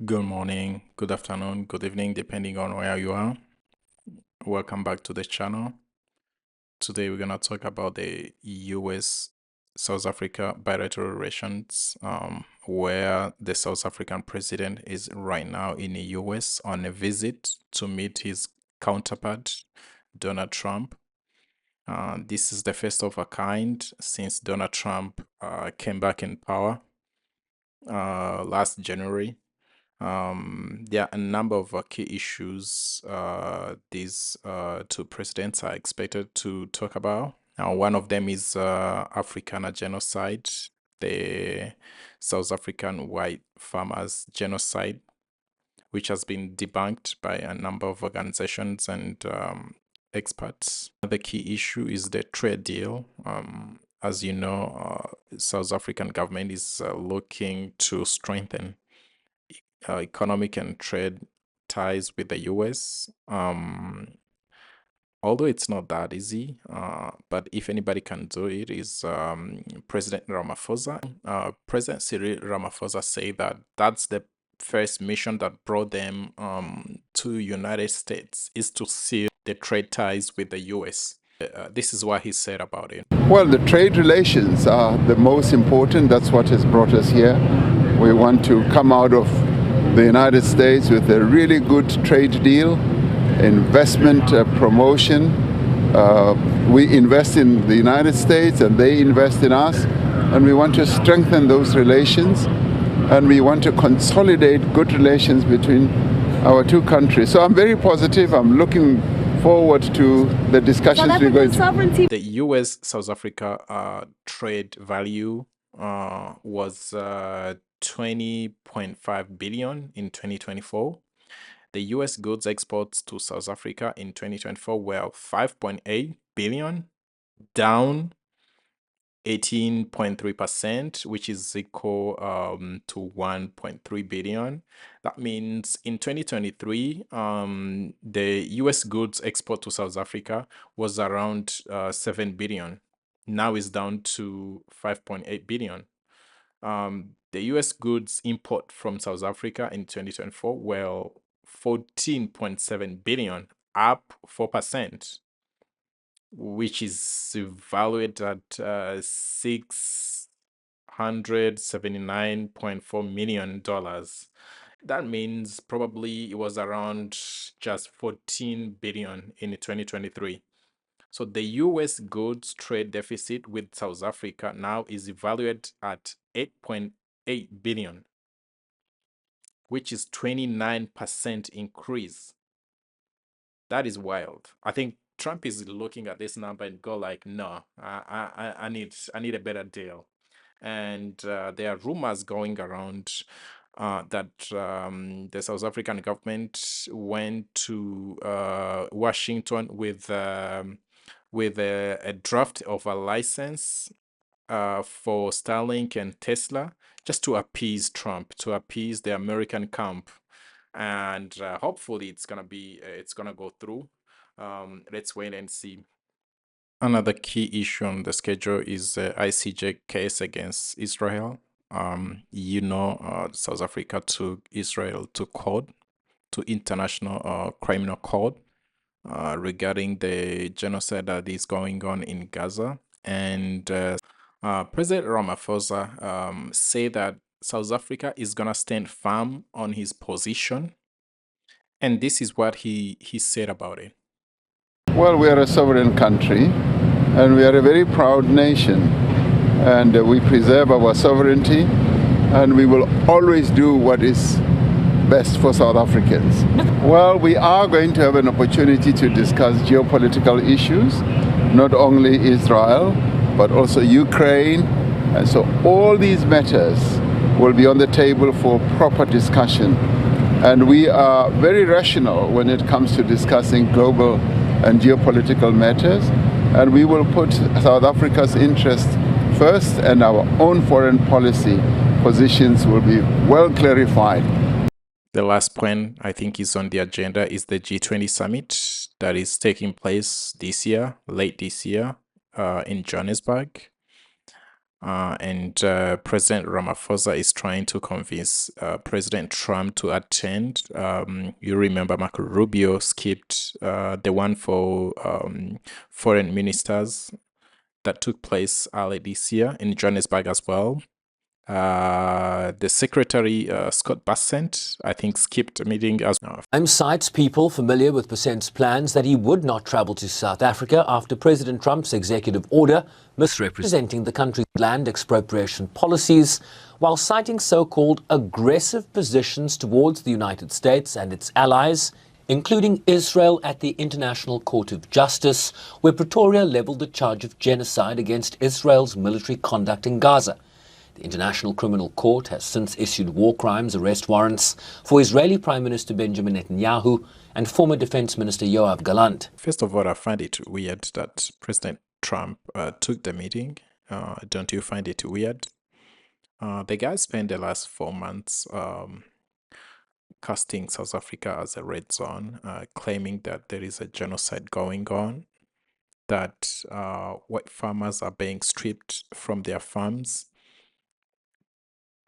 Good morning, good afternoon, good evening, depending on where you are. Welcome back to the channel. Today we're gonna talk about the U.S. South Africa bilateral relations, where the South African president is right now in the U.S. on a visit to meet his counterpart, Donald Trump. This is the first of a kind since Donald Trump came back in power last January. There are a number of key issues these two presidents are expected to talk about. One of them is Afrikaner genocide, the South African white farmers genocide, which has been debunked by a number of organizations and experts. The key issue is the trade deal. As you know, South African government is looking to strengthen economic and trade ties with the US. Although it's not that easy, but if anybody can do it, is President Ramaphosa. President Cyril Ramaphosa said that that's the first mission that brought them to United States, is to seal the trade ties with the US. This is what he said about it. Well, the trade relations are the most important. That's what has brought us here. We want to come out of the United States with a really good trade deal, investment promotion. We invest in the United States and they invest in us, and we want to strengthen those relations, and we want to consolidate good relations between our two countries. So I'm very positive. I'm looking forward to the discussions we're going to. The U.S. South Africa trade value was 20.5 billion in 2024. The U.S. goods exports to South Africa in 2024 were 5.8 billion, down 18.3%, which is equal to 1.3 billion. That means in 2023, the US goods export to South Africa was around 7 billion. Now it's down to 5.8 billion. The US goods import from South Africa in 2024 were 14.7 billion, up 4%. Which is valued at $679.4 million. That means probably it was around just 14 billion in 2023. So the US goods trade deficit with South Africa now is evaluated at 8.8 billion, which is 29% increase. That is wild. I think Trump is looking at this number and go like, no, I need a better deal. And there are rumors going around that the South African government went to Washington with a draft of a license for Starlink and Tesla, just to appease Trump, to appease the American camp, and hopefully it's gonna go through. Let's wait and see. Another key issue on the schedule is the ICJ case against Israel. South Africa took Israel to court, to International Criminal Court, regarding the genocide that is going on in Gaza. And President Ramaphosa said that South Africa is gonna stand firm on his position. And this is what he said about it. Well, we are a sovereign country, and we are a very proud nation, and we preserve our sovereignty, and we will always do what is best for South Africans. Well, we are going to have an opportunity to discuss geopolitical issues, not only Israel, but also Ukraine, and so all these matters will be on the table for proper discussion. And we are very rational when it comes to discussing global and geopolitical matters, and we will put South Africa's interest first, and our own foreign policy positions will be well clarified. The last point I think is on the agenda is the G20 summit that is taking place this year, late this year, in Johannesburg. and President Ramaphosa is trying to convince President Trump to attend. You remember Marco Rubio skipped the one for foreign ministers that took place early this year in Johannesburg as well. The secretary, Scott Bassent, I think skipped a meeting as well. Cites people familiar with Bassent's plans that he would not travel to South Africa after President Trump's executive order misrepresenting the country's land expropriation policies, while citing so-called aggressive positions towards the United States and its allies, including Israel at the International Court of Justice, where Pretoria leveled the charge of genocide against Israel's military conduct in Gaza. The International Criminal Court has since issued war crimes arrest warrants for Israeli Prime Minister Benjamin Netanyahu and former Defense Minister Yoav Gallant. First of all, I find it weird that President Trump took the meeting. Don't you find it weird? The guy spent the last 4 months casting South Africa as a red zone, claiming that there is a genocide going on, that white farmers are being stripped from their farms.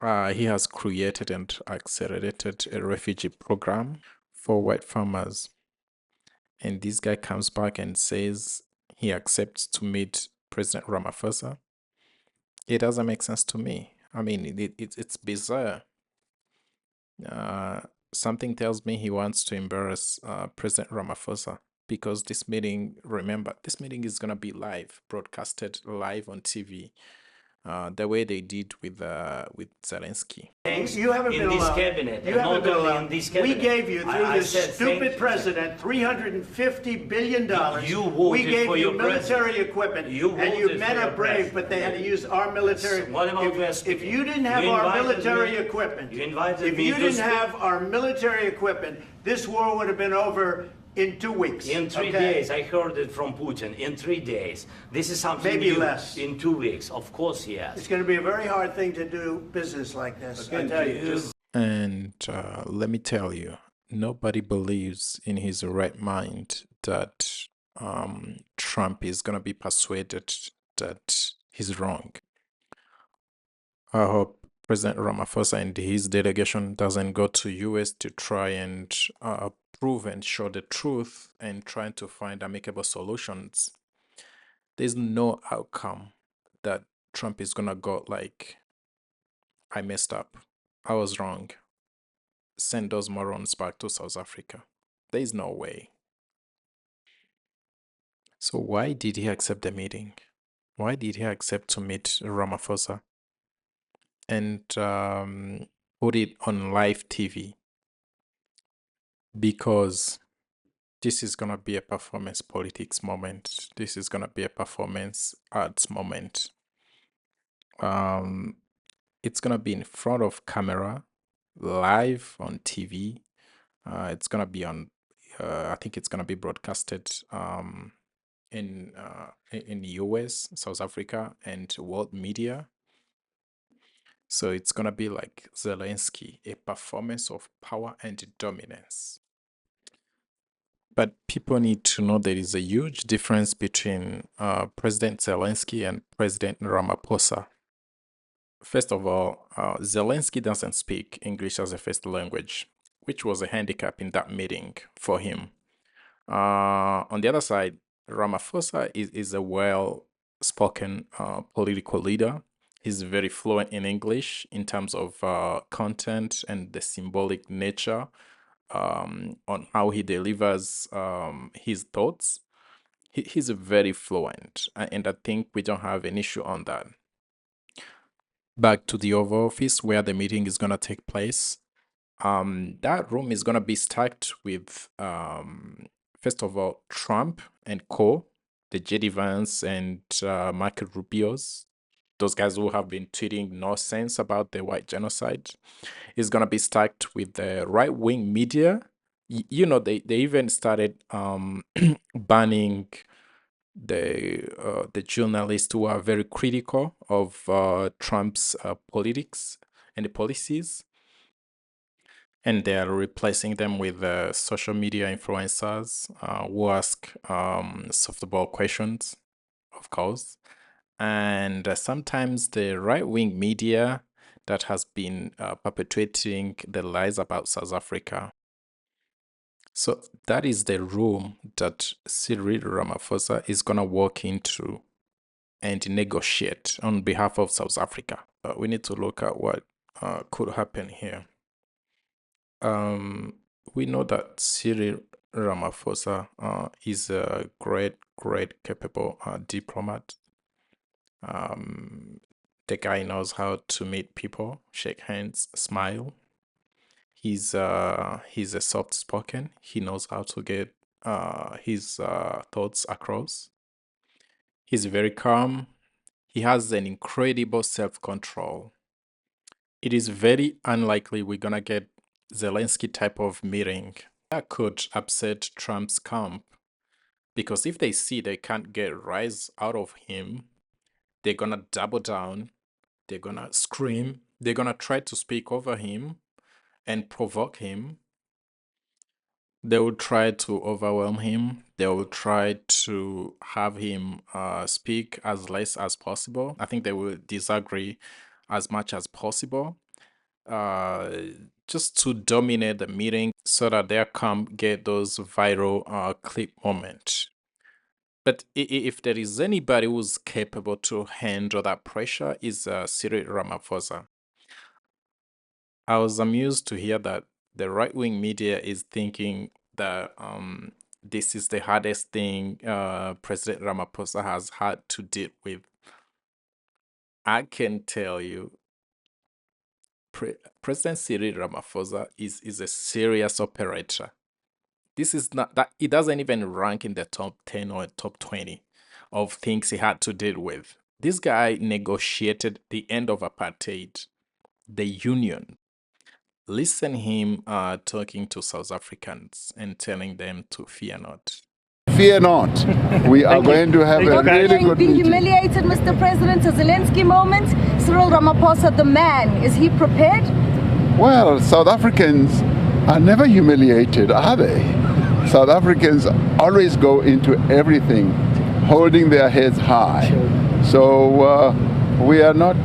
He has created and accelerated a refugee program for white farmers. And this guy comes back and says he accepts to meet President Ramaphosa. It doesn't make sense to me. I mean, it's bizarre. Something tells me he wants to embarrass President Ramaphosa, because this meeting, remember, this meeting is going to be live, broadcasted live on TV. The way they did with Zelensky. You haven't been this allowed. cabinet. You haven't been allowed. In this cabinet. We gave you, through I this said, stupid president, $350 billion. You voted we gave for you your military president. equipment, You and you voted men for are your brave, president. but they had to use our military. What about West? If you didn't have You our invited military me. equipment, You invited if me you to didn't speak. have our military equipment, this war would have been over in 2 weeks. In 3 days, I heard it from Putin. In 3 days, this is something Maybe new. less. In 2 weeks, of course, It's yes. going to be a very hard thing to do business like this. I tell you. And let me tell you, nobody believes in his right mind that Trump is going to be persuaded that he's wrong. I hope President Ramaphosa and his delegation doesn't go to US to try and prove and show the truth and trying to find amicable solutions. There's no outcome that Trump is gonna go like, I messed up, I was wrong, send those morons back to South Africa. There is no way. So why did he accept the meeting? Why did he accept to meet Ramaphosa and put it on live TV? Because this is gonna be a performance politics moment. This is gonna be a performance arts moment. It's gonna be in front of camera, live on TV. It's gonna be on. I think it's gonna be broadcasted in US, South Africa, and world media. So it's gonna be like Zelensky, a performance of power and dominance. But people need to know there is a huge difference between President Zelensky and President Ramaphosa. First of all, Zelensky doesn't speak English as a first language, which was a handicap in that meeting for him. On the other side, Ramaphosa is a well-spoken political leader. He's very fluent in English in terms of content and the symbolic nature on how he delivers his thoughts. He's very fluent, and I think we don't have an issue on that. Back to the Oval Office where the meeting is gonna take place. That room is gonna be stacked with first of all Trump and co, the JD Vance and Marco Rubio's, those guys who have been tweeting nonsense about the white genocide. Is gonna be stacked with the right-wing media. You know, they even started banning the journalists who are very critical of Trump's politics and the policies, and they are replacing them with social media influencers who ask softball questions, of course, And sometimes the right-wing media that has been perpetuating the lies about South Africa. So that is the room that Cyril Ramaphosa is going to walk into and negotiate on behalf of South Africa. We need to look at what could happen here. We know that Cyril Ramaphosa is a great capable diplomat. The guy knows how to meet people, shake hands, smile. He's a soft spoken. He knows how to get his thoughts across. He's very calm. He has an incredible self-control. It is very unlikely we're gonna get Zelensky type of meeting. That could upset Trump's camp, because if they see they can't get a rise out of him, they're gonna double down, they're gonna scream, they're gonna try to speak over him and provoke him. They will try to overwhelm him. They will try to have him speak as less as possible. I think they will disagree as much as possible, just to dominate the meeting so that their camp get those viral clip moments. But if there is anybody who's capable to handle that pressure, is Cyril Ramaphosa. I was amused to hear that the right-wing media is thinking that this is the hardest thing President Ramaphosa has had to deal with. I can tell you, President Cyril Ramaphosa is a serious operator. This is not that, it doesn't even rank in the top 10 or top 20 of things he had to deal with. This guy negotiated the end of apartheid, the union. Listen him talking to South Africans and telling them to fear not. Fear not. We are going to have a really good Being meeting. humiliated, Mr. President, a Zelensky moment. Cyril Ramaphosa, the man, is he prepared? Well, South Africans are never humiliated, are they? South Africans always go into everything holding their heads high. So we are not...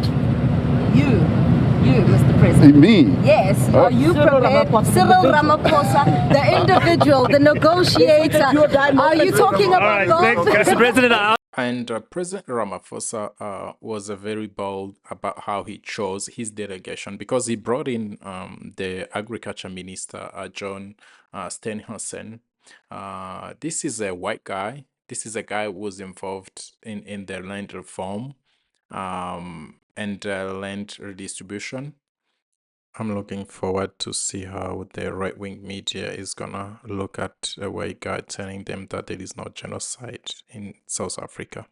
You, Mr. President. Me? Yes. Are you prepared? Cyril Ramaphosa, the individual, the negotiator. Are you talking about Mr. President, And President Ramaphosa was very bold about how he chose his delegation, because he brought in the Agriculture Minister, John Steenhuisen. This is a white guy. This is a guy who was involved in the land reform and land redistribution. I'm looking forward to see how the right-wing media is gonna look at a white guy telling them that there is no genocide in South Africa.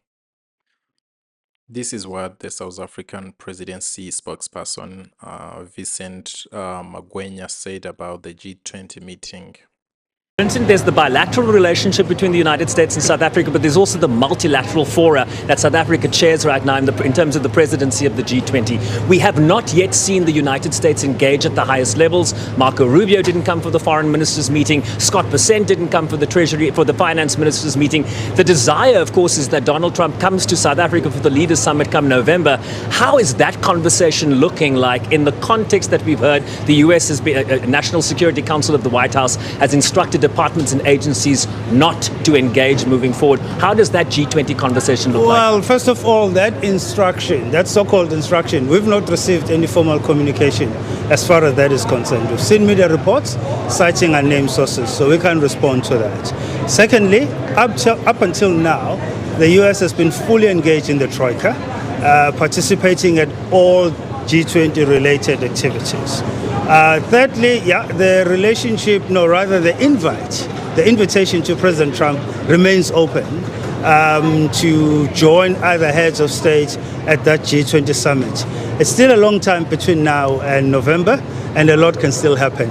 This is what the South African presidency spokesperson Vincent Magwenya said about the G20 meeting. There's the bilateral relationship between the United States and South Africa, but there's also the multilateral fora that South Africa chairs right now in terms of the presidency of the G20. We have not yet seen the United States engage at the highest levels. Marco Rubio didn't come for the foreign ministers meeting. Scott Bessent didn't come for the finance ministers meeting. The desire, of course, is that Donald Trump comes to South Africa for the Leaders Summit come November. How is that conversation looking like in the context that we've heard the U.S. has been, National Security Council of the White House has instructed departments and agencies not to engage moving forward? How does that G20 conversation look like? Well, first of all, that instruction, that so-called instruction, we've not received any formal communication as far as that is concerned. We've seen media reports citing unnamed sources, so we can't respond to that. Secondly, up until now, the U.S. has been fully engaged in the Troika, participating at all G20 related activities. Thirdly, the relationship, no, rather the invitation to President Trump remains open to join other heads of state at that G20 summit. It's still a long time between now and November, and a lot can still happen.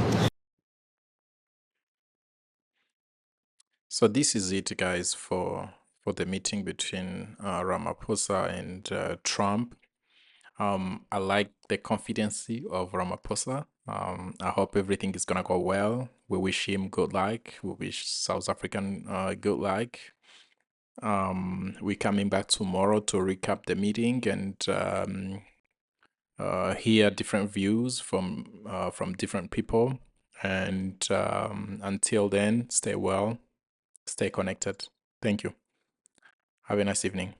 So this is it, guys, for the meeting between Ramaphosa and Trump. I like the confidence of Ramaphosa. I hope everything is gonna go well. We wish him good luck. We wish South African good luck. We're coming back tomorrow to recap the meeting and hear different views from different people. And until then, stay well, stay connected. Thank you. Have a nice evening.